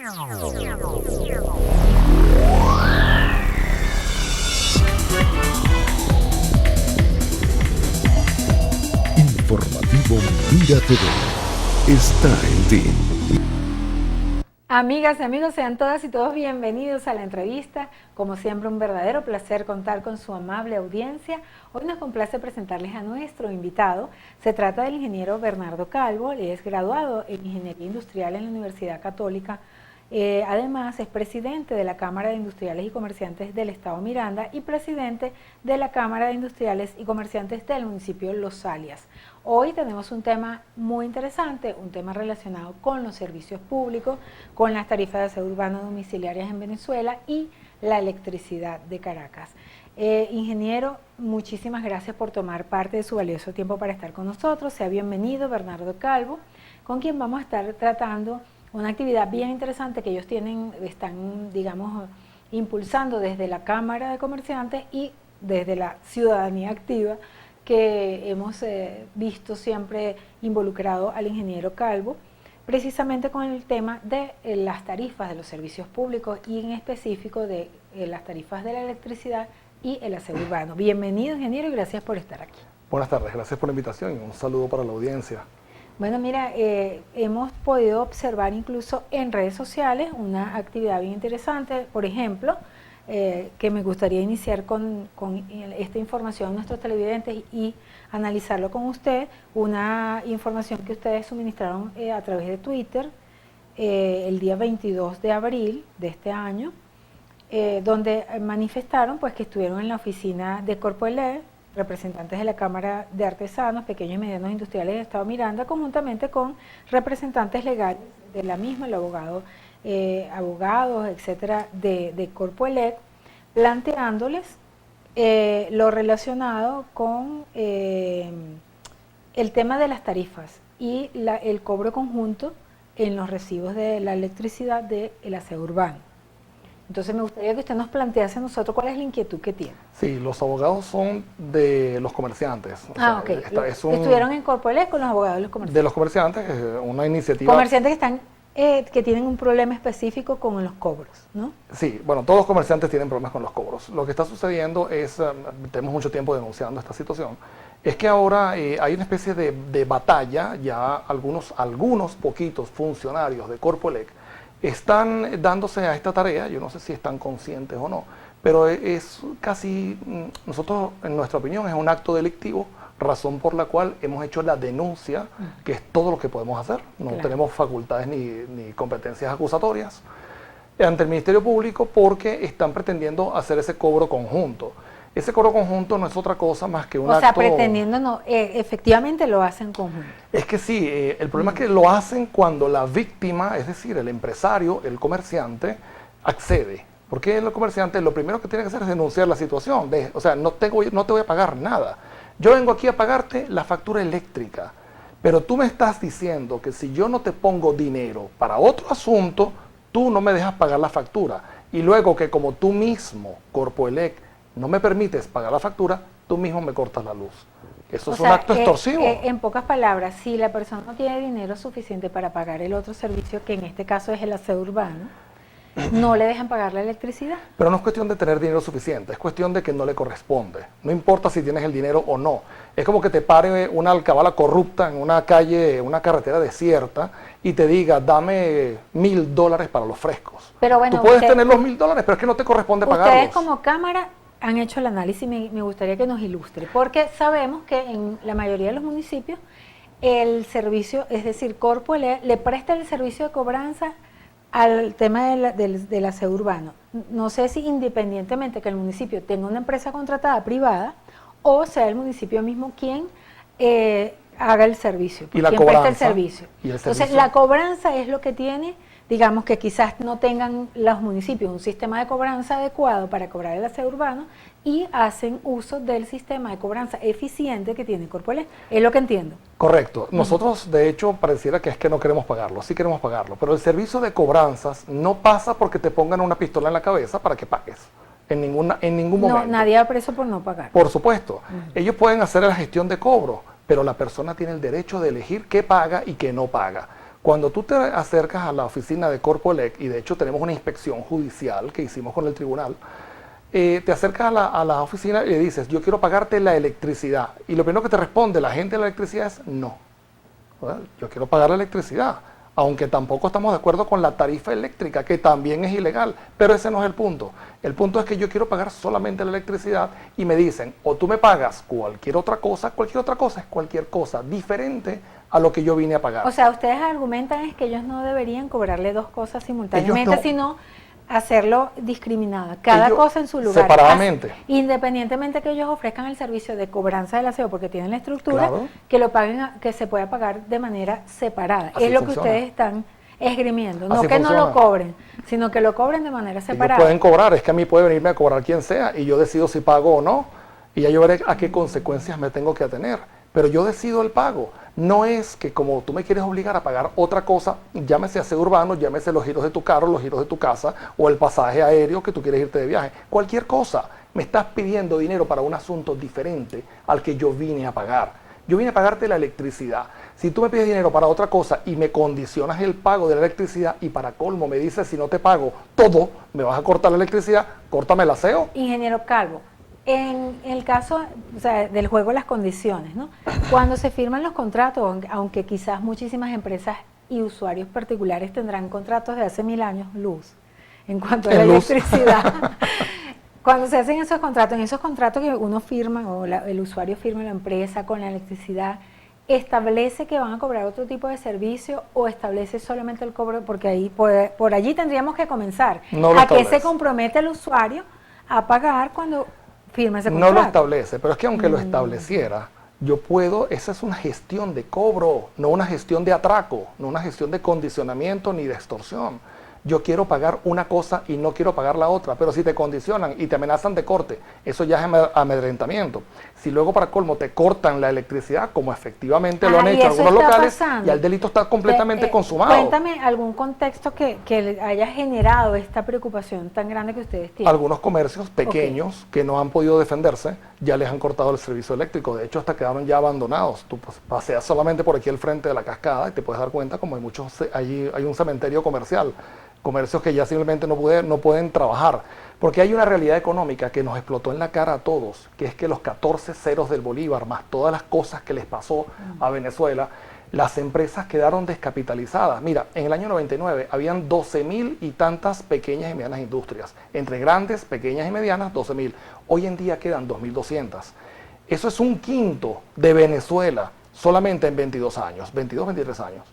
Informativo Mira TV está en ti. Amigas y amigos, sean todas y todos bienvenidos a la entrevista. Como siempre, un verdadero placer contar con su amable audiencia. Hoy nos complace presentarles a nuestro invitado. Se trata del ingeniero Bernardo Calvo. Él es graduado en Ingeniería Industrial en la Universidad Católica. Además, es presidente de la Cámara de Industriales y Comerciantes del Estado Miranda y presidente de la Cámara de Industriales y Comerciantes del municipio Los Alias. Hoy tenemos un tema muy interesante, un tema relacionado con los servicios públicos, con las tarifas de aseo urbano domiciliarias en Venezuela y la electricidad de Caracas. Ingeniero, muchísimas gracias por tomar parte de su valioso tiempo para estar con nosotros. Sea bienvenido, Bernardo Calvo, con quien vamos a estar tratando una actividad bien interesante que ellos están, digamos, impulsando desde la Cámara de Comerciantes y desde la ciudadanía activa, que hemos visto siempre involucrado al ingeniero Calvo, precisamente con el tema de las tarifas de los servicios públicos y en específico de las tarifas de la electricidad y el aseo urbano. Bienvenido, ingeniero, y gracias por estar aquí. Buenas tardes, gracias por la invitación y un saludo para la audiencia. Bueno, mira, hemos podido observar incluso en redes sociales una actividad bien interesante, por ejemplo, que me gustaría iniciar con esta información a nuestros televidentes y analizarlo con usted, una información que ustedes suministraron a través de Twitter el día 22 de abril de este año, donde manifestaron pues que estuvieron en la oficina de Corpoelec, representantes de la Cámara de Artesanos, Pequeños y Medianos Industriales del Estado Miranda, conjuntamente con representantes legales de la misma, el abogado, abogados, etcétera, de Corpoelec, planteándoles lo relacionado con el tema de las tarifas y el cobro conjunto en los recibos de la electricidad del aseo urbano. Entonces me gustaría que usted nos plantease a nosotros cuál es la inquietud que tiene. Sí, los abogados son de los comerciantes. Ok. Estuvieron en Corpoelec con los abogados de los comerciantes. De los comerciantes, una iniciativa... Comerciantes que están que tienen un problema específico con los cobros, ¿no? Sí, bueno, todos los comerciantes tienen problemas con los cobros. Lo que está sucediendo es, tenemos mucho tiempo denunciando esta situación, es que ahora hay una especie de batalla, ya algunos poquitos funcionarios de Corpoelec están dándose a esta tarea, yo no sé si están conscientes o no, pero es casi, nosotros en nuestra opinión es un acto delictivo, razón por la cual hemos hecho la denuncia, que es todo lo que podemos hacer, no tenemos facultades ni competencias acusatorias ante el Ministerio Público porque están pretendiendo hacer ese cobro conjunto. Ese cobro conjunto no es otra cosa más que un acto... O sea, pretendiendo no, efectivamente lo hacen conjunto. Es que sí, el problema es que lo hacen cuando la víctima, es decir, el empresario, el comerciante, accede. Porque el comerciante lo primero que tiene que hacer es denunciar la situación. O sea, no te voy a pagar nada. Yo vengo aquí a pagarte la factura eléctrica, pero tú me estás diciendo que si yo no te pongo dinero para otro asunto, tú no me dejas pagar la factura. Y luego que como tú mismo, Corpoelec, no me permites pagar la factura, tú mismo me cortas la luz. Eso es un acto extorsivo. En pocas palabras, si la persona no tiene dinero suficiente para pagar el otro servicio, que en este caso es el aseo urbano, no le dejan pagar la electricidad. Pero no es cuestión de tener dinero suficiente, es cuestión de que no le corresponde. No importa si tienes el dinero o no. Es como que te pare una alcabala corrupta en una calle, una carretera desierta, y te diga, dame $1000 para los frescos. Pero bueno, tú puedes tener los $1000, pero es que no te corresponde pagarlos. Ustedes como Cámara han hecho el análisis, me gustaría que nos ilustre, porque sabemos que en la mayoría de los municipios el servicio, es decir, Corpoelec le presta el servicio de cobranza al tema del aseo urbano. No sé si independientemente que el municipio tenga una empresa contratada privada o sea el municipio mismo quien haga el servicio, y la quien cobranza, presta el servicio. Entonces la cobranza es lo que tiene, digamos que quizás no tengan los municipios un sistema de cobranza adecuado para cobrar el aseo urbano y hacen uso del sistema de cobranza eficiente que tiene Corpoelec. Es lo que entiendo. Correcto. Nosotros, de hecho, pareciera que es que no queremos pagarlo. Sí queremos pagarlo, pero el servicio de cobranzas no pasa porque te pongan una pistola en la cabeza para que pagues. En ningún momento. No, nadie va preso por no pagar. Por supuesto. Ellos pueden hacer la gestión de cobro, pero la persona tiene el derecho de elegir qué paga y qué no paga. Cuando tú te acercas a la oficina de Corpoelec, y de hecho tenemos una inspección judicial que hicimos con el tribunal, te acercas a la oficina y le dices, yo quiero pagarte la electricidad. Y lo primero que te responde la gente de la electricidad es no. ¿Verdad? Yo quiero pagar la electricidad, aunque tampoco estamos de acuerdo con la tarifa eléctrica, que también es ilegal, pero ese no es el punto. El punto es que yo quiero pagar solamente la electricidad y me dicen, o tú me pagas cualquier otra cosa es cualquier cosa diferente a lo que yo vine a pagar. O sea, ustedes argumentan es que ellos no deberían cobrarle dos cosas simultáneamente, no, sino hacerlo discriminada, cada ellos cosa en su lugar. separadamente. Independientemente que ellos ofrezcan el servicio de cobranza del aseo, porque tienen la estructura, Claro. que lo paguen, que se pueda pagar de manera separada. Así es lo funciona. que ustedes están esgrimiendo, no Así que no lo funciona. cobren, sino que lo cobren de manera Ellos separada. pueden cobrar, es que a mí puede venirme a cobrar quien sea y yo decido si pago o no y ya yo veré a qué consecuencias me tengo que atener, pero yo decido el pago. No es que como tú me quieres obligar a pagar otra cosa, llámese aseo urbano, llámese los giros de tu carro, los giros de tu casa o el pasaje aéreo que tú quieres irte de viaje, cualquier cosa, me estás pidiendo dinero para un asunto diferente al que yo vine a pagar. Yo vine a pagarte la electricidad. Si tú me pides dinero para otra cosa y me condicionas el pago de la electricidad y para colmo me dices si no te pago todo, me vas a cortar la electricidad, córtame el aseo. Ingeniero Calvo, en el caso, o sea, del juego de las condiciones, ¿no? Cuando se firman los contratos, aunque quizás muchísimas empresas y usuarios particulares tendrán contratos de hace 1000 años, luz, en cuanto a la electricidad. Cuando se hacen esos contratos, en esos contratos que uno firma o el usuario firma, la empresa con la electricidad, ¿establece que van a cobrar otro tipo de servicio o establece solamente el cobro? Porque ahí por allí tendríamos que comenzar. No lo ¿A qué se establece. compromete el usuario a pagar cuando firma ese contrato? No lo establece, pero es que aunque lo estableciera, yo puedo, esa es una gestión de cobro, no una gestión de atraco, no una gestión de condicionamiento ni de extorsión. Yo quiero pagar una cosa y no quiero pagar la otra, pero si te condicionan y te amenazan de corte, eso ya es amedrentamiento. Si luego para colmo te cortan la electricidad, como efectivamente lo han Ah, y hecho eso algunos está locales, pasando. ya el delito está completamente consumado. Cuéntame algún contexto que le haya generado esta preocupación tan grande que ustedes tienen. Algunos comercios pequeños que no han podido defenderse, ya les han cortado el servicio eléctrico. De hecho, hasta quedaron ya abandonados. Tú paseas solamente por aquí al frente de la cascada y te puedes dar cuenta como hay muchos, allí hay un cementerio comercial. Comercios que ya simplemente no pueden trabajar. Porque hay una realidad económica que nos explotó en la cara a todos, que es que los 14 ceros del Bolívar, más todas las cosas que les pasó a Venezuela, las empresas quedaron descapitalizadas. Mira, en el año 99 habían 12.000 y tantas pequeñas y medianas industrias. Entre grandes, pequeñas y medianas, 12.000. Hoy en día quedan 2.200. Eso es un quinto de Venezuela, solamente en 22 años, 22, 23 años.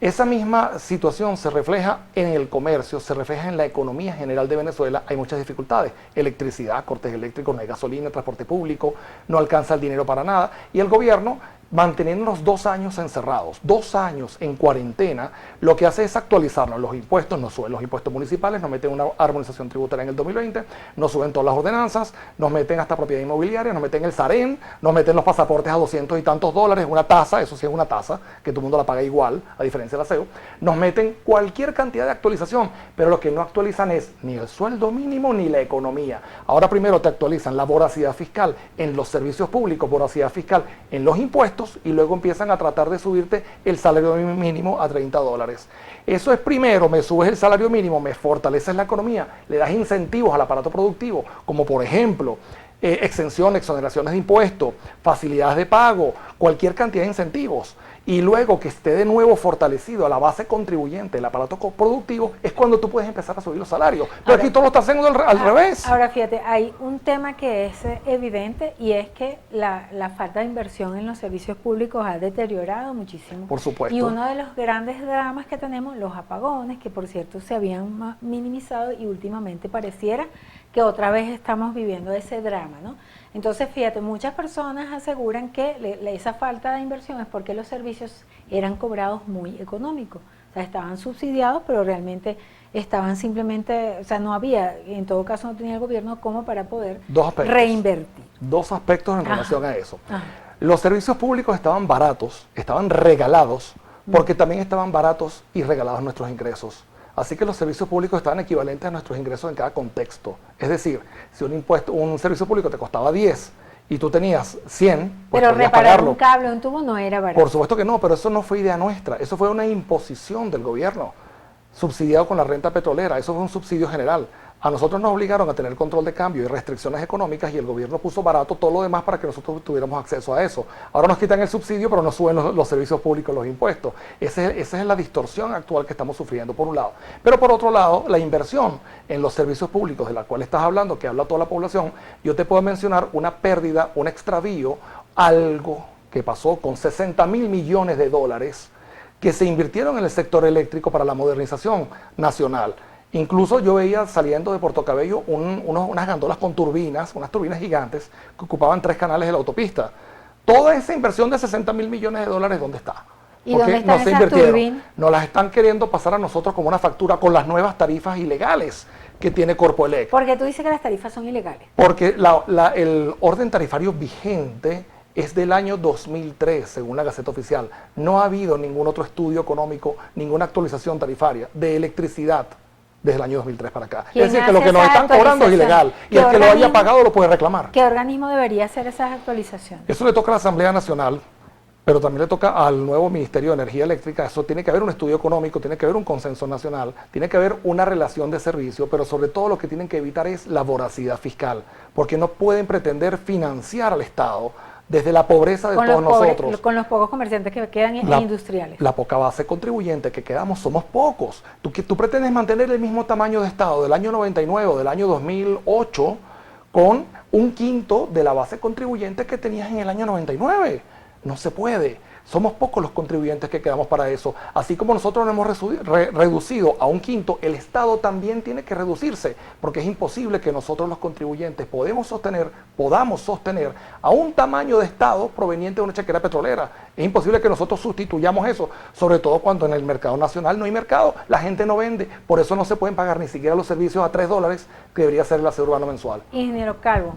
Esa misma situación se refleja en el comercio, se refleja en la economía general de Venezuela. Hay muchas dificultades: electricidad, cortes eléctricos, no hay gasolina, transporte público, no alcanza el dinero para nada. Y el gobierno, manteniéndonos 2 años encerrados, 2 años en cuarentena, lo que hace es actualizarnos. Los impuestos, nos suben los impuestos municipales, nos meten una armonización tributaria en el 2020, nos suben todas las ordenanzas, nos meten hasta propiedad inmobiliaria, nos meten el SAREN, nos meten los pasaportes a 200 y tantos dólares, una tasa, eso sí es una tasa, que todo el mundo la paga igual, a diferencia del aseo, nos meten cualquier cantidad de actualización, pero lo que no actualizan es ni el sueldo mínimo ni la economía. Ahora primero te actualizan la voracidad fiscal en los servicios públicos, voracidad fiscal en los impuestos, y luego empiezan a tratar de subirte el salario mínimo a 30 dólares. Eso es primero, me subes el salario mínimo, me fortaleces la economía, le das incentivos al aparato productivo, como por ejemplo exenciones, exoneraciones de impuestos, facilidades de pago, cualquier cantidad de incentivos. Y luego que esté de nuevo fortalecido a la base contribuyente, el aparato productivo, es cuando tú puedes empezar a subir los salarios. Pero Ahora, aquí todo lo está haciendo al revés. Ahora fíjate, hay un tema que es evidente y es que la falta de inversión en los servicios públicos ha deteriorado muchísimo. Por supuesto. Y uno de los grandes dramas que tenemos, los apagones, que por cierto se habían minimizado y últimamente pareciera que otra vez estamos viviendo ese drama, ¿no? Entonces, fíjate, muchas personas aseguran que esa falta de inversión es porque los servicios eran cobrados muy económicos. O sea, estaban subsidiados, pero realmente estaban simplemente, o sea, no había, en todo caso no tenía el gobierno como para poder reinvertir. 2 aspectos en relación a eso. Ajá. Los servicios públicos estaban baratos, estaban regalados, porque también estaban baratos y regalados nuestros ingresos. Así que los servicios públicos estaban equivalentes a nuestros ingresos en cada contexto. Es decir, si un servicio público te costaba 10 y tú tenías 100, pues Pero podías reparar pagarlo. un cable o un tubo no era barato. Por supuesto que no, pero eso no fue idea nuestra, eso fue una imposición del gobierno, subsidiado con la renta petrolera, eso fue un subsidio general. A nosotros nos obligaron a tener control de cambio y restricciones económicas y el gobierno puso barato todo lo demás para que nosotros tuviéramos acceso a eso. Ahora nos quitan el subsidio, pero nos suben los servicios públicos, los impuestos. Esa es la distorsión actual que estamos sufriendo, por un lado. Pero por otro lado, la inversión en los servicios públicos de la cual estás hablando, que habla toda la población, yo te puedo mencionar una pérdida, un extravío, algo que pasó con 60.000 millones de dólares que se invirtieron en el sector eléctrico para la modernización nacional. Incluso yo veía saliendo de Puerto Cabello unas gandolas con turbinas, unas turbinas gigantes que ocupaban 3 canales de la autopista. Toda esa inversión de 60.000 millones de dólares, ¿dónde está? ¿Y dónde están esas turbinas? Nos las están queriendo pasar a nosotros como una factura con las nuevas tarifas ilegales que tiene Corpoelec. Porque tú dices que las tarifas son ilegales. Porque el orden tarifario vigente es del año 2003, según la Gaceta Oficial. No ha habido ningún otro estudio económico, ninguna actualización tarifaria de electricidad desde el año 2003 para acá. Es decir, que lo que nos están cobrando es ilegal y el que lo haya pagado lo puede reclamar. ¿Qué organismo debería hacer esas actualizaciones? Eso le toca a la Asamblea Nacional, pero también le toca al nuevo Ministerio de Energía Eléctrica. Eso tiene que haber un estudio económico, tiene que haber un consenso nacional, tiene que haber una relación de servicio, pero sobre todo lo que tienen que evitar es la voracidad fiscal, porque no pueden pretender financiar al Estado desde la pobreza de todos nosotros. Con los pocos comerciantes que quedan industriales. La poca base contribuyente que quedamos somos pocos. Tú pretendes mantener el mismo tamaño de Estado del año 99 o del año 2008 con un quinto de la base contribuyente que tenías en el año 99. No se puede. Somos pocos los contribuyentes que quedamos para eso. Así como nosotros nos hemos reducido a un quinto, el Estado también tiene que reducirse, porque es imposible que nosotros los contribuyentes podamos sostener a un tamaño de Estado proveniente de una chequera petrolera. Es imposible que nosotros sustituyamos eso, sobre todo cuando en el mercado nacional no hay mercado, la gente no vende, por eso no se pueden pagar ni siquiera los servicios a $3, que debería ser el aseo urbano mensual. Ingeniero Calvo,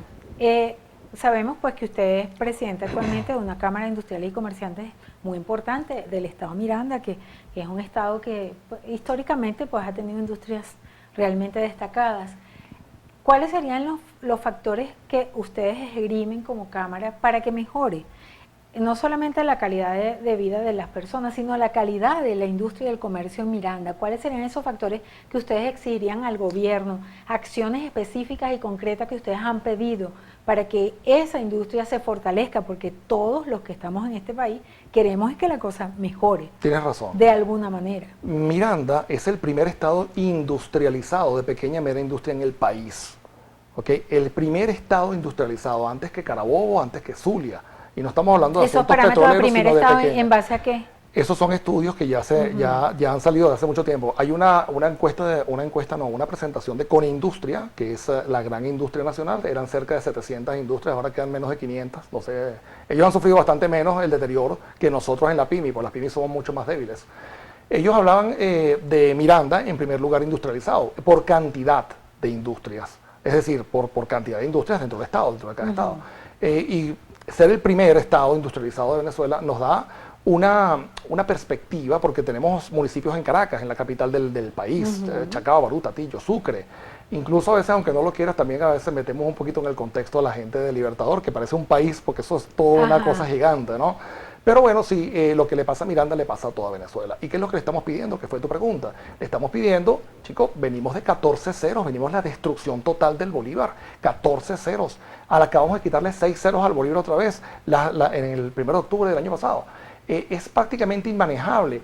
sabemos pues que usted es presidente actualmente de una Cámara de Industriales y Comerciantes muy importante del estado Miranda, que es un estado que pues, históricamente pues ha tenido industrias realmente destacadas. ¿Cuáles serían los factores que ustedes esgrimen como Cámara para que mejore no solamente la calidad de vida de las personas, sino la calidad de la industria y del comercio en Miranda? ¿Cuáles serían esos factores que ustedes exigirían al gobierno, acciones específicas y concretas que ustedes han pedido para que esa industria se fortalezca? Porque todos los que estamos en este país queremos que la cosa mejore. Tienes razón. De alguna manera. Miranda es el primer estado industrializado de pequeña y media industria en el país. ¿Okay? El primer estado industrializado, antes que Carabobo, antes que Zulia. Y no estamos hablando de ¿Esos asuntos parámetros de petroleros, primer sino de estado pequeños. en base a qué? Esos son estudios que ya han salido de hace mucho tiempo. Hay una presentación de Conindustria, que es la gran industria nacional. Eran cerca de 700 industrias, ahora quedan menos de 500. No sé, ellos han sufrido bastante menos el deterioro que nosotros en la PYMI, porque las PYMI somos mucho más débiles. Ellos hablaban de Miranda en primer lugar industrializado, por cantidad de industrias. Es decir, por cantidad de industrias dentro del Estado, dentro de cada Estado. Y ser el primer Estado industrializado de Venezuela nos da una perspectiva, porque tenemos municipios en Caracas, en la capital del país, Chacao, Barú, Tatillo, Sucre. Incluso a veces, aunque no lo quieras, también a veces metemos un poquito en el contexto a la gente de Libertador, que parece un país, porque eso es toda una cosa gigante, ¿no? Pero bueno, sí, lo que le pasa a Miranda le pasa a toda Venezuela. ¿Y qué es lo que le estamos pidiendo? Que fue tu pregunta. Le estamos pidiendo, chicos, venimos de 14 ceros, venimos la destrucción total del Bolívar, 14 ceros. Acabamos de quitarle 6 ceros al Bolívar otra vez, en el 1 de octubre del año pasado. Es prácticamente inmanejable.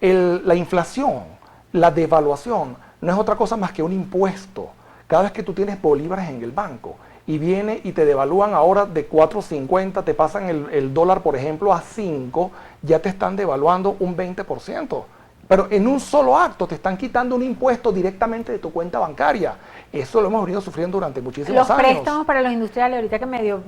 La inflación, la devaluación, no es otra cosa más que un impuesto. Cada vez que tú tienes bolívares en el banco, y viene y te devalúan ahora de 4.50, te pasan el dólar, por ejemplo, a 5, ya te están devaluando un 20%. Pero en un solo acto te están quitando un impuesto directamente de tu cuenta bancaria. Eso lo hemos venido sufriendo durante muchísimos años. Los préstamos para los industriales, ahorita que medio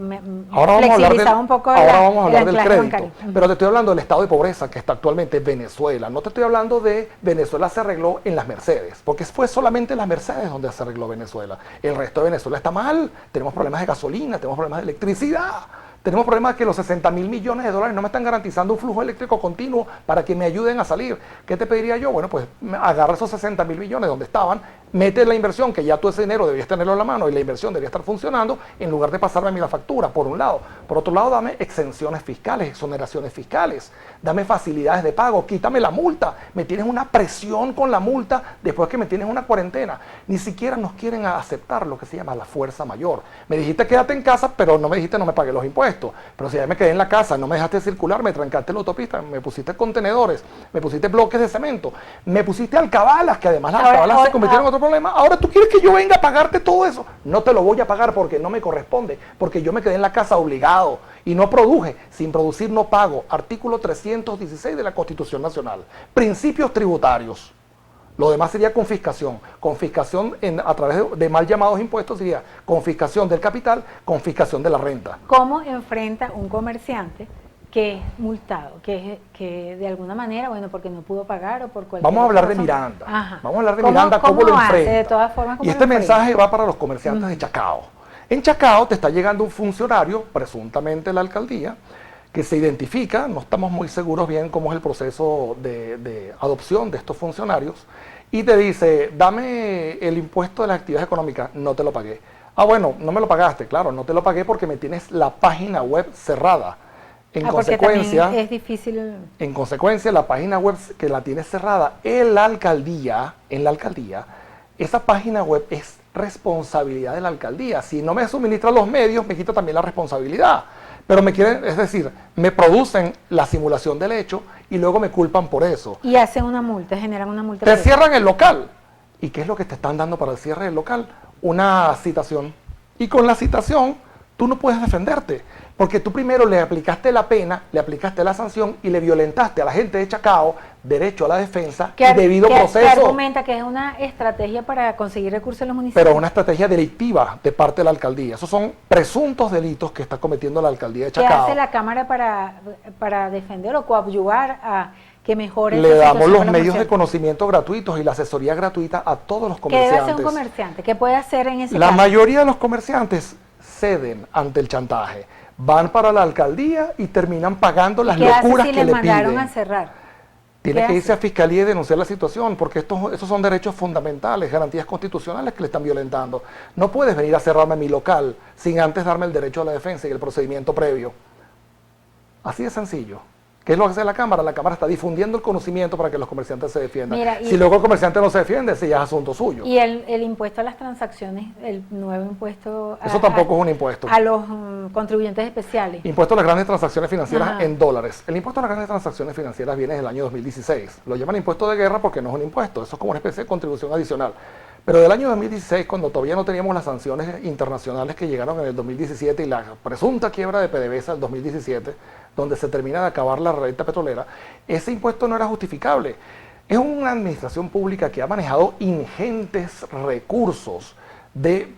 ahora flexibilizaba un poco ahora vamos a hablar el del anclaje crédito. bancario. Pero te estoy hablando del estado de pobreza que está actualmente Venezuela. No te estoy hablando de Venezuela se arregló en las Mercedes, porque fue solamente en las Mercedes donde se arregló Venezuela. El resto de Venezuela está mal. Tenemos problemas de gasolina, tenemos problemas de electricidad. Tenemos problemas que los 60.000 millones de dólares no me están garantizando un flujo eléctrico continuo para que me ayuden a salir. ¿Qué te pediría yo? Bueno, pues agarra esos 60.000 millones donde estaban, mete la inversión, que ya tú ese dinero debías tenerlo en la mano y la inversión debería estar funcionando, en lugar de pasarme a mí la factura, por un lado. Por otro lado, dame exenciones fiscales, exoneraciones fiscales, dame facilidades de pago, quítame la multa. Me tienes una presión con la multa después que me tienes una cuarentena. Ni siquiera nos quieren aceptar lo que se llama la fuerza mayor. Me dijiste quédate en casa, pero no me dijiste no me pagué los impuestos. Pero si ya me quedé en la casa, no me dejaste circular, me trancaste la autopista, me pusiste contenedores, me pusiste bloques de cemento, me pusiste alcabalas, que además las alcabalas se convirtieron en otro problema. Ahora tú quieres que yo venga a pagarte todo eso. No te lo voy a pagar porque no me corresponde, porque yo me quedé en la casa obligado y no produje. Sin producir no pago. Artículo 316 de la Constitución Nacional. Principios tributarios. Lo demás sería confiscación. Confiscación a través de mal llamados impuestos sería confiscación del capital, confiscación de la renta. ¿Cómo enfrenta un comerciante que es multado, que de alguna manera, bueno, porque no pudo pagar o por cualquier Vamos a hablar de razón? Miranda. Ajá. Vamos a hablar de Miranda, cómo lo hace? enfrenta. De todas formas, ¿cómo Y este lo enfrenta? mensaje va para los comerciantes de Chacao. En Chacao te está llegando un funcionario, presuntamente de la alcaldía, que se identifica, no estamos muy seguros bien cómo es el proceso de adopción de estos funcionarios, y te dice, dame el impuesto de las actividades económicas, no te lo pagué. Ah, bueno, no me lo pagaste, claro, no te lo pagué porque me tienes la página web cerrada. En consecuencia, es difícil. En consecuencia, la página web que la tienes cerrada en la alcaldía, esa página web es responsabilidad de la alcaldía. Si no me suministran los medios, me quita también la responsabilidad. Pero me quieren, es decir, me producen la simulación del hecho y luego me culpan por eso. Y hacen una multa, generan una multa. Te cierran el local. ¿Y qué es lo que te están dando para el cierre del local? Una citación. Y con la citación, tú no puedes defenderte. Porque tú primero le aplicaste la pena, le aplicaste la sanción y le violentaste a la gente de Chacao derecho a la defensa y debido proceso. Que argumenta que es una estrategia para conseguir recursos en los municipios. Pero una estrategia delictiva de parte de la alcaldía. Esos son presuntos delitos que está cometiendo la alcaldía de Chacao. ¿Qué hace la Cámara para defender o coadyuvar a que mejore esa Le damos situación los para medios de comerciantes? conocimiento gratuitos y la asesoría gratuita a todos los ¿Qué comerciantes. debe hacer un comerciante? ¿Qué puede hacer en ese La caso? mayoría de los comerciantes ceden ante el chantaje. Van para la alcaldía y terminan pagando las locuras ¿Qué hace si que les le mandaron piden. a cerrar? Tiene ¿Qué que irse hace? a fiscalía y denunciar la situación, porque esos son derechos fundamentales, garantías constitucionales que le están violentando. No puedes venir a cerrarme mi local sin antes darme el derecho a la defensa y el procedimiento previo. Así de sencillo. ¿Qué es lo que hace la Cámara? La Cámara está difundiendo el conocimiento para que los comerciantes se defiendan. Mira, si luego el comerciante no se defiende, ese ya es asunto suyo. Y el impuesto a las transacciones, el nuevo impuesto Eso tampoco es un impuesto. a los contribuyentes especiales. Impuesto a las grandes transacciones financieras Ajá. en dólares. El impuesto a las grandes transacciones financieras viene del año 2016. Lo llaman impuesto de guerra porque no es un impuesto, eso es como una especie de contribución adicional. Pero del año 2016, cuando todavía no teníamos las sanciones internacionales que llegaron en el 2017 y la presunta quiebra de PDVSA del 2017, donde se termina de acabar la renta petrolera, ese impuesto no era justificable. Es una administración pública que ha manejado ingentes recursos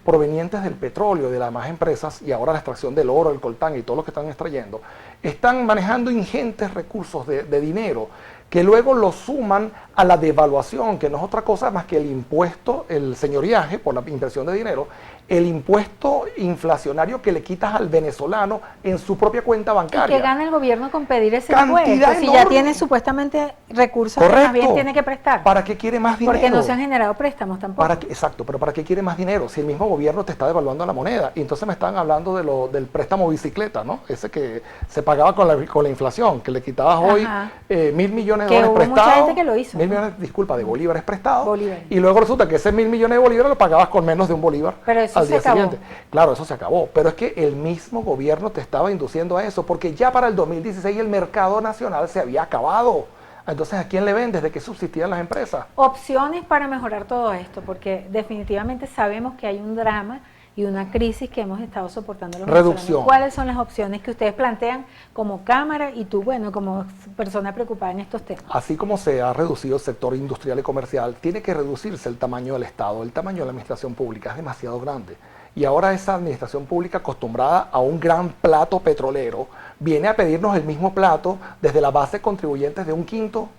provenientes del petróleo, de las demás empresas, y ahora la extracción del oro, el coltán y todo lo que están extrayendo, están manejando ingentes recursos de dinero que luego lo suman a la devaluación, que no es otra cosa más que el impuesto, el señoriaje por la impresión de dinero, el impuesto inflacionario que le quitas al venezolano en su propia cuenta ¿Y bancaria. qué gana el gobierno con pedir ese Cantidad impuesto? Si ya enorme. tiene supuestamente recursos que Correcto. más bien tiene que prestar. ¿Para qué quiere más dinero? Porque no se han generado préstamos tampoco. Exacto, pero ¿para qué quiere más dinero? Si el mismo gobierno te está devaluando la moneda. Y entonces me están hablando del préstamo bicicleta, ¿no? Ese que se pagaba con la inflación, que le quitabas hoy Ajá. 1.000 millones de Que dólares hubo mucha prestados. gente que lo hizo, 1.000 ¿no? millones, disculpa, de bolívares prestados. Bolívares. Y luego resulta que ese 1.000 millones de bolívares lo pagabas con menos de un bolívar Pero eso al se día acabó. siguiente. Claro, eso se acabó. Pero es que el mismo gobierno te estaba induciendo a eso, porque ya para el 2016 el mercado nacional se había acabado. Entonces, ¿a quién le ven? ¿Desde qué subsistían las empresas? Opciones para mejorar todo esto, porque definitivamente sabemos que hay un drama y una crisis que hemos estado soportando los Reducción. venezolanos. ¿Cuáles son las opciones que ustedes plantean como Cámara y tú, bueno, como persona preocupada en estos temas? Así como se ha reducido el sector industrial y comercial, tiene que reducirse el tamaño del Estado, el tamaño de la administración pública es demasiado grande. Y ahora esa administración pública acostumbrada a un gran plato petrolero, viene a pedirnos el mismo plato desde la base de contribuyentes de un quinto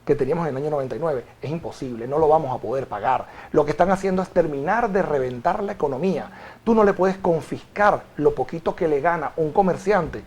que teníamos en el año 99. Es imposible, no lo vamos a poder pagar. lo que están haciendo es terminar de reventar la economía. Tú no le puedes confiscar lo poquito que le gana un comerciante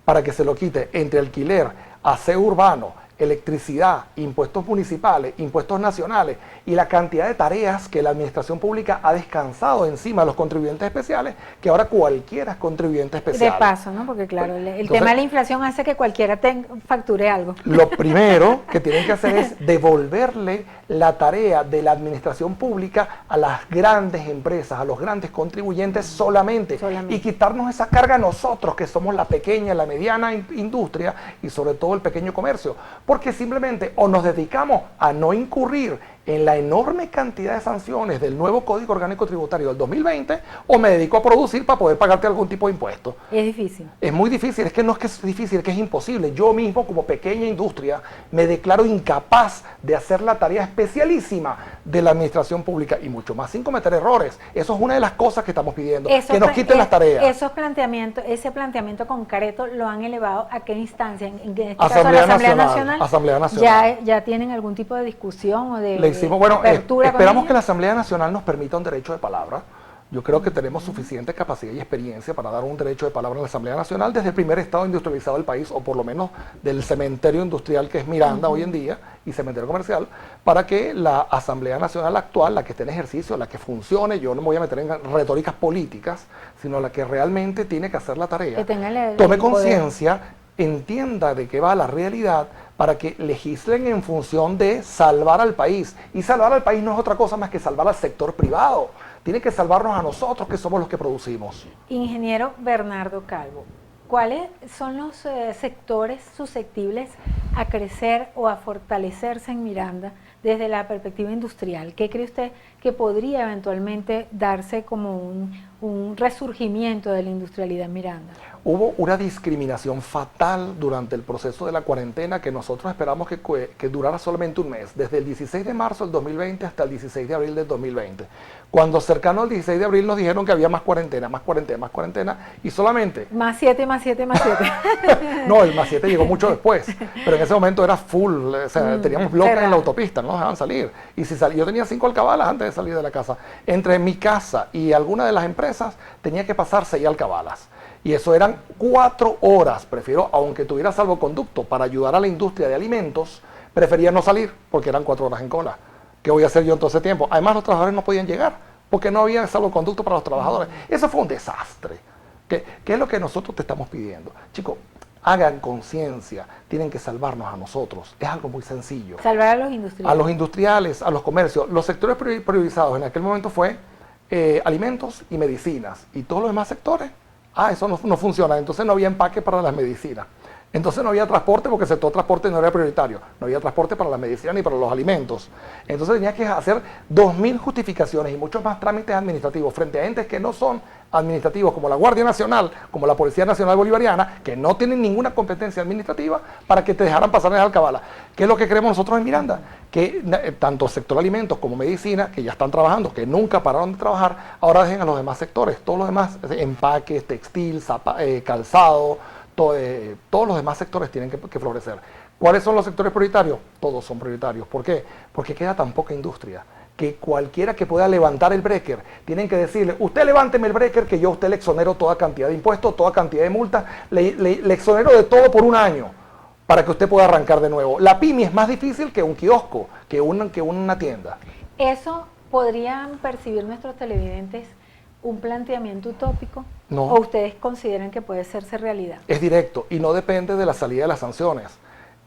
para que se lo quite entre alquiler, aseo urbano, electricidad, impuestos municipales, impuestos nacionales y la cantidad de tareas que la administración pública ha descansado encima de los contribuyentes especiales, que ahora cualquiera es contribuyente especial. De paso, ¿no? Porque claro, el Entonces, tema de la inflación hace que cualquiera facture algo. Lo primero que tienen que hacer es devolverle la tarea de la administración pública a las grandes empresas, a los grandes contribuyentes solamente. Y quitarnos esa carga a nosotros, que somos la pequeña, la mediana industria y sobre todo el pequeño comercio. Porque simplemente o nos dedicamos a no incurrir en la enorme cantidad de sanciones del nuevo Código Orgánico Tributario del 2020, o me dedico a producir para poder pagarte algún tipo de impuesto. Es difícil. Es muy difícil, es que no es que es difícil, es que es imposible. Yo mismo, como pequeña industria, me declaro incapaz de hacer la tarea especialísima de la administración pública, y mucho más sin cometer errores. Eso es una de las cosas que estamos pidiendo, que nos quiten las tareas. Ese planteamiento concreto lo han elevado a qué instancia, en este caso Asamblea la Asamblea Nacional. Nacional. ¿Ya tienen algún tipo de discusión o de hicimos, bueno, apertura esperamos que la Asamblea Nacional nos permita un derecho de palabra. Yo creo que tenemos suficiente capacidad y experiencia para dar un derecho de palabra en la Asamblea Nacional desde el primer estado industrializado del país, o por lo menos del cementerio industrial que es Miranda hoy en día, y cementerio comercial, para que la Asamblea Nacional actual, la que esté en ejercicio, la que funcione, yo no me voy a meter en retóricas políticas, sino la que realmente tiene que hacer la tarea, tome conciencia, entienda de qué va la realidad, para que legislen en función de salvar al país. Y salvar al país no es otra cosa más que salvar al sector privado. Tiene que salvarnos a nosotros, que somos los que producimos. Ingeniero Bernardo Calvo, ¿cuáles son los sectores susceptibles a crecer o a fortalecerse en Miranda desde la perspectiva industrial? ¿Qué cree usted que podría eventualmente darse como un resurgimiento de la industrialidad en Miranda? Hubo una discriminación fatal durante el proceso de la cuarentena que nosotros esperamos que durara solamente un mes, desde el 16 de marzo del 2020 hasta el 16 de abril del 2020. Cuando cercano al 16 de abril nos dijeron que había más cuarentena, y solamente... Más 7, más 7, más 7. No, el más 7 llegó mucho después, pero en ese momento era full, o sea, teníamos bloques en la autopista, no nos dejaban salir. Y si yo tenía 5 alcabalas antes de salir de la casa. Entre mi casa y alguna de las empresas tenía que pasar 6 alcabalas. Y eso eran 4 horas. Prefiero, aunque tuviera salvoconducto para ayudar a la industria de alimentos, prefería no salir porque eran 4 horas en cola. ¿Qué voy a hacer yo en todo ese tiempo? Además, los trabajadores no podían llegar porque no había salvoconducto para los trabajadores. Eso fue un desastre. ¿Qué es lo que nosotros te estamos pidiendo? Chicos, hagan conciencia, tienen que salvarnos a nosotros. Es algo muy sencillo. Salvar a los industriales. A los industriales, a los comercios. Los sectores priorizados en aquel momento fue alimentos y medicinas. Y todos los demás sectores, eso no funciona. Entonces no había empaque para las medicinas. Entonces no había transporte porque el sector transporte no era prioritario. No había transporte para las medicinas ni para los alimentos. Entonces tenía que hacer 2000 justificaciones y muchos más trámites administrativos frente a entes que no son administrativos, como la Guardia Nacional, como la Policía Nacional Bolivariana, que no tienen ninguna competencia administrativa para que te dejaran pasar en alcabala. ¿Qué es lo que queremos nosotros en Miranda? Que tanto sector alimentos como medicina, que ya están trabajando, que nunca pararon de trabajar, ahora dejen a los demás sectores, todos los demás, empaques, textil, calzado, todos los demás sectores tienen que florecer. ¿Cuáles son los sectores prioritarios? Todos son prioritarios. ¿Por qué? Porque queda tan poca industria que cualquiera que pueda levantar el breaker, tienen que decirle, usted levánteme el breaker que yo a usted le exonero toda cantidad de impuestos, toda cantidad de multas, le exonero de todo por un año para que usted pueda arrancar de nuevo. La pyme es más difícil que un kiosco, que una tienda. ¿Eso podrían percibir nuestros televidentes un planteamiento utópico? No. ¿O ustedes consideran que puede hacerse realidad? Es directo y no depende de la salida de las sanciones.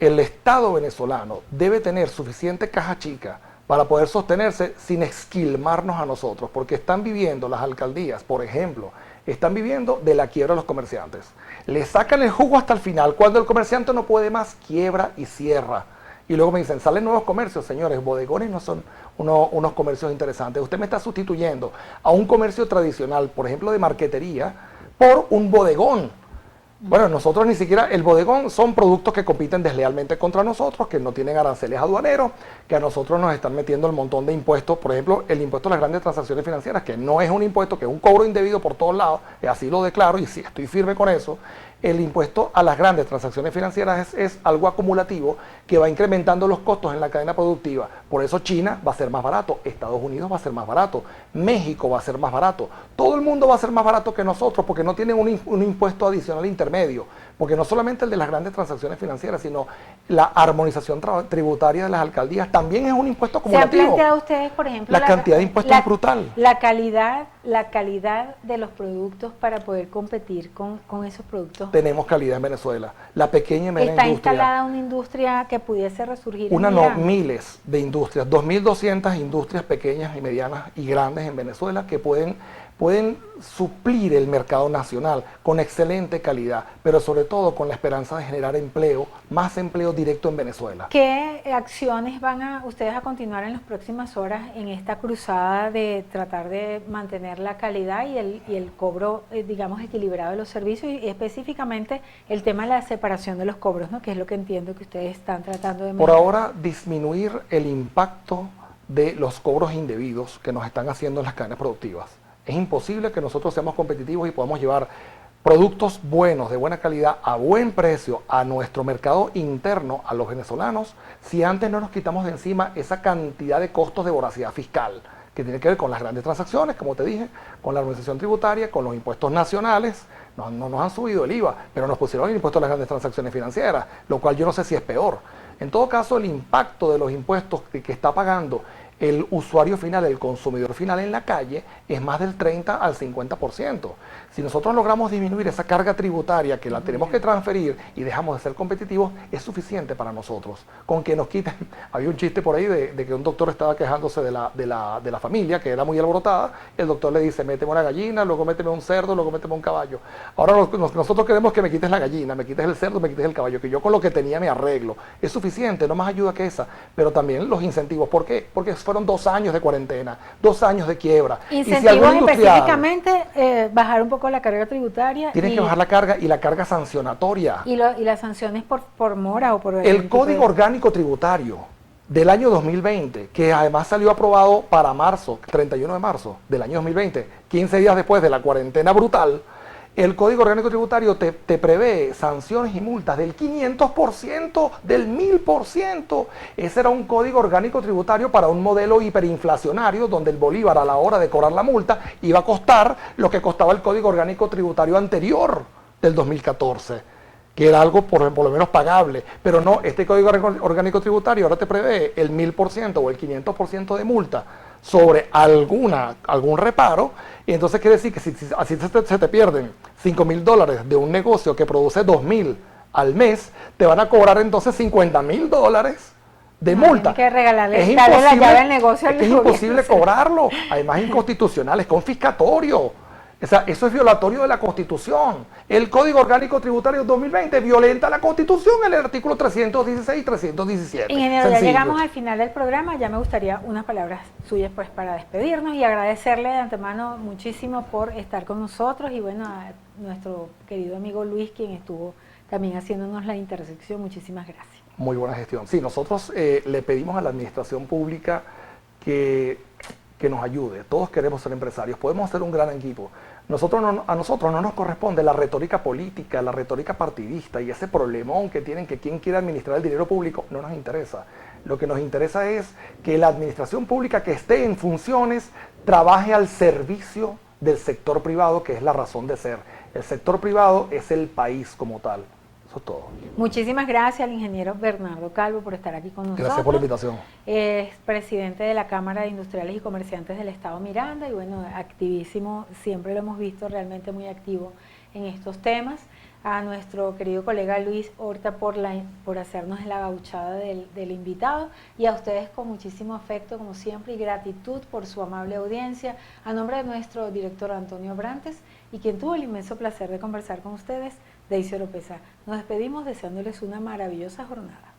El Estado venezolano debe tener suficiente caja chica para poder sostenerse sin esquilmarnos a nosotros, porque están viviendo las alcaldías, por ejemplo, están viviendo de la quiebra de los comerciantes. Le sacan el jugo hasta el final. Cuando el comerciante no puede más, quiebra y cierra. Y luego me dicen, salen nuevos comercios. Señores, bodegones no son unos comercios interesantes. Usted me está sustituyendo a un comercio tradicional, por ejemplo, de marquetería, por un bodegón. Bueno, nosotros ni siquiera, el bodegón son productos que compiten deslealmente contra nosotros, que no tienen aranceles aduaneros, que a nosotros nos están metiendo el montón de impuestos, por ejemplo, el impuesto a las grandes transacciones financieras, que no es un impuesto, que es un cobro indebido por todos lados, así lo declaro y sí, estoy firme con eso. el impuesto a las grandes transacciones financieras es algo acumulativo que va incrementando los costos en la cadena productiva. Por eso China va a ser más barato, Estados Unidos va a ser más barato, México va a ser más barato, todo el mundo va a ser más barato que nosotros porque no tienen un impuesto adicional intermedio, porque no solamente el de las grandes transacciones financieras, sino la armonización tributaria de las alcaldías también es un impuesto acumulativo. ¿Se han planteado ustedes, por ejemplo, la cantidad de impuestos es brutal? La calidad de los productos para poder competir con esos productos. Tenemos calidad en Venezuela, la pequeña y mediana ¿Está industria. instalada una industria que pudiese resurgir en No, Irán? miles de industrias, 2.200 industrias pequeñas y medianas y grandes en Venezuela que pueden suplir el mercado nacional con excelente calidad, pero sobre todo con la esperanza de generar empleo, más empleo directo en Venezuela. ¿Qué acciones van ustedes a continuar en las próximas horas en esta cruzada de tratar de mantener la calidad y el cobro, digamos, equilibrado de los servicios y específicamente el tema de la separación de los cobros, ¿no? Que es lo que entiendo que ustedes están tratando de Por mejorar? ahora, disminuir el impacto de los cobros indebidos que nos están haciendo en las cadenas productivas. Es imposible que nosotros seamos competitivos y podamos llevar productos buenos, de buena calidad, a buen precio, a nuestro mercado interno, a los venezolanos, si antes no nos quitamos de encima esa cantidad de costos de voracidad fiscal, que tiene que ver con las grandes transacciones, como te dije, con la organización tributaria, con los impuestos nacionales. No nos han subido el IVA, pero nos pusieron el impuesto a las grandes transacciones financieras, lo cual yo no sé si es peor. En todo caso, el impacto de los impuestos que está pagando el usuario final, el consumidor final en la calle, es más del 30 al 50%. Si nosotros logramos disminuir esa carga tributaria que la tenemos que transferir y dejamos de ser competitivos, es suficiente para nosotros. Con que nos quiten, había un chiste por ahí de que un doctor estaba quejándose de la familia, que era muy alborotada, el doctor le dice, méteme una gallina, luego méteme un cerdo, luego méteme un caballo. Ahora nosotros queremos que me quites la gallina, me quites el cerdo, me quites el caballo, que yo con lo que tenía me arreglo. Es suficiente, no más ayuda que esa, pero también los incentivos. ¿Por qué? Porque fueron 2 años de cuarentena, 2 años de quiebra. Incentivos específicamente, bajar un poco la carga tributaria. Tienen que bajar la carga y la carga sancionatoria. Y las sanciones por mora o por... El Código Orgánico Tributario del año 2020, que además salió aprobado para marzo, 31 de marzo del año 2020, 15 días después de la cuarentena brutal, el Código Orgánico Tributario te prevé sanciones y multas del 500%, del 1000%. Ese era un Código Orgánico Tributario para un modelo hiperinflacionario donde el bolívar a la hora de cobrar la multa iba a costar lo que costaba el Código Orgánico Tributario anterior del 2014, que era algo por lo menos pagable. Pero no, este Código Orgánico Tributario ahora te prevé el 1000% o el 500% de multa sobre algún reparo, y entonces quiere decir que si así se te pierden $5.000 de un negocio que produce 2.000 al mes, te van a cobrar entonces $50.000 de multa. Hay que regalarle, Es darle la imposible, llave al negocio al es imposible cobrarlo, además inconstitucional, es confiscatorio. O sea, eso es violatorio de la Constitución. El Código Orgánico Tributario 2020 violenta la Constitución en el artículo 316 y 317. Ingeniero, ya Sencillo. llegamos al final del programa. Ya me gustaría unas palabras suyas pues para despedirnos y agradecerle de antemano muchísimo por estar con nosotros y bueno, a nuestro querido amigo Luis, quien estuvo también haciéndonos la intersección. Muchísimas gracias. Muy buena gestión. Sí, nosotros le pedimos a la administración pública que nos ayude. Todos queremos ser empresarios, podemos hacer un gran equipo. A nosotros no nos corresponde la retórica política, la retórica partidista y ese problemón que tienen que quien quiere administrar el dinero público, no nos interesa. Lo que nos interesa es que la administración pública que esté en funciones trabaje al servicio del sector privado, que es la razón de ser. El sector privado es el país como tal. Eso es todo. Muchísimas gracias al ingeniero Bernardo Calvo por estar aquí con nosotros. Gracias por la invitación. Es presidente de la Cámara de Industriales y Comerciantes del Estado Miranda y bueno, activísimo, siempre lo hemos visto realmente muy activo en estos temas. A nuestro querido colega Luis Horta por hacernos la gauchada del invitado y a ustedes con muchísimo afecto como siempre y gratitud por su amable audiencia. A nombre de nuestro director Antonio Brantes y quien tuvo el inmenso placer de conversar con ustedes, Daisy Oropesa. Nos despedimos deseándoles una maravillosa jornada.